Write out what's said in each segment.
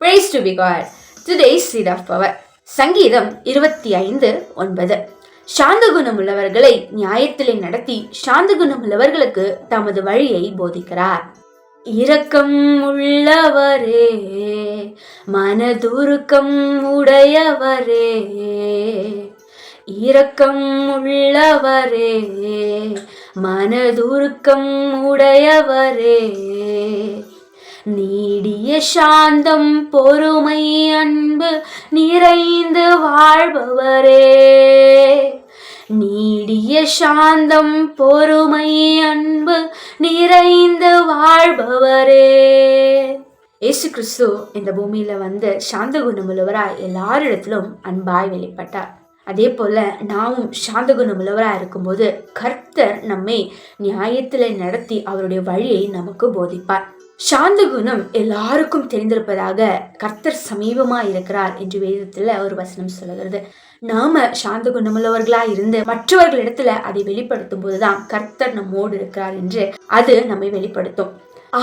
Praise to be God. Today's seed of power. சங்கீதம் 25:9. சாந்த குணமுள்ளவர்களை நியாயத்திலே நடத்தி சாந்த குணமுள்ளவர்களுக்கு தமது வழியை போதிக்கிறார். இரக்கம் உள்ளவரே, மனதுருக்கம் உடையவரே, இரக்கம் உள்ளவரே, மனதுருக்கம் உடையவரே, நீடிய சாந்தம் பொறுமை அன்பு நிறைந்து வாழ்பவரே, நீடிய சாந்தம் பொறுமை அன்பு நிறைந்து வாழ்பவரே. இயேசு கிறிஸ்து இந்த பூமியில வந்து சாந்த குணமுள்ளவராய் எல்லாரிடத்திலும் அன்பாய் வெளிப்பட்டார். அதே போல நாமும் சாந்த குணமுள்ளவராய் இருக்கும்போது கர்த்தர் நம்மை நியாயத்தில நடத்தி அவருடைய வழியை நமக்கு போதிப்பார். சாந்த குணம் எல்லாருக்கும் தெரிந்திருப்பதாக கர்த்தர் சமீபமா இருக்கிறார் என்று வேதத்துல ஒரு வசனம் சொல்லுகிறது. நாம சாந்த குணமுள்ளவர்களா இருந்து மற்றவர்களிடத்துல அதை வெளிப்படுத்தும் போதுதான் கர்த்தர் நம்மோடு இருக்கிறார் என்று அது நம்மை வெளிப்படுத்தும்.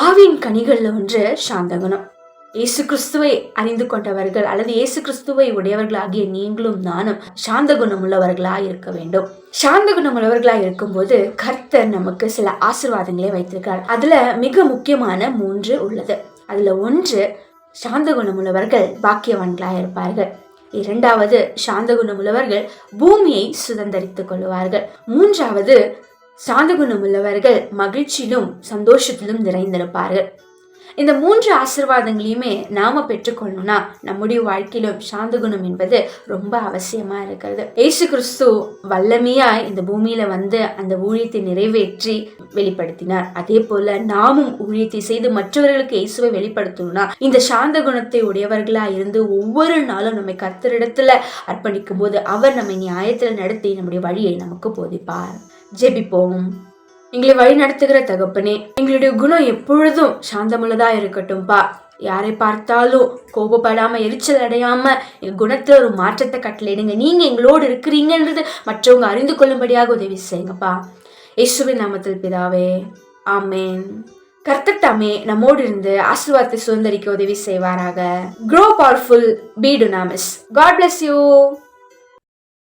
ஆவின் கனிகள்ல ஒன்று சாந்த குணம். இயேசு கிறிஸ்துவை அறிந்து கொண்டவர்கள் அல்லது இயேசு கிறிஸ்துவை உடையவர்களாகிய நீங்களும் நானும் சாந்த குணம் உள்ளவர்களாய் இருக்க வேண்டும். சாந்த குணம் உள்ளவர்களாய் இருக்கும்போது கர்த்தர் நமக்கு சில ஆசீர்வாதங்களை வைத்திருக்கிறார். அதுல மிக முக்கியமான 3 உள்ளது. அதுல ஒன்று, சாந்த குணம் உள்ளவர்கள் பாக்கியவான்களாய் இருப்பார்கள். 2வது, சாந்த குணம் உள்ளவர்கள் பூமியை சுதந்தரித்துக் கொள்வார்கள். 3வது, சாந்த குணம் உள்ளவர்கள் மகிழ்ச்சியிலும் சந்தோஷத்திலும் நிறைந்திருப்பார்கள். இந்த 3 ஆசீர்வாதங்களையுமே நாம பெற்றுக்கொள்ளணும்னா நம்முடைய வாழ்க்கையிலும் சாந்த குணம் என்பது ரொம்ப அவசியமா இருக்கிறது. இயேசு கிறிஸ்து வல்லமையாய் இந்த பூமியில வந்து அந்த ஊழியத்தை நிறைவேற்றி வெளிப்படுத்தினார். அதே போல நாமும் ஊழியத்தை செய்து மற்றவர்களுக்கு இயேசுவை வெளிப்படுத்தணும்னா இந்த சாந்த குணத்தை உடையவர்களா இருந்து ஒவ்வொரு நாளும் நம்மை கர்த்தரிடத்துல அர்ப்பணிக்கும் போது அவர் நம்மை நியாயத்துல நடத்தி நம்முடைய வழியை நமக்கு போதிப்பார். ஜெபிப்போம். எங்களை வழி நடத்துகிற தகப்பனே, எங்களுடைய குணம் எப்பொழுதும் சாந்தமுள்ளதா இருக்கட்டும்பா. யாரை பார்த்தாலும் கோபப்படாம எரிச்சல் அடையாம எங்க குணத்துல ஒரு மாற்றத்தை கட்டளையிடுங்க. நீங்க எங்களோடு இருக்கிறீங்கன்றது மற்றவங்க அறிந்து கொள்ளும்படியாக உதவி செய்யுங்கப்பா. இயேசுவின் நாமத்தில் பிதாவே, ஆமேன். கர்த்தர் தாமே நம்மோடு இருந்து ஆசீர்வாதத்தை சுதந்திரிக்க உதவி செய்வாராக. Grow powerful, be dunamis. God bless you.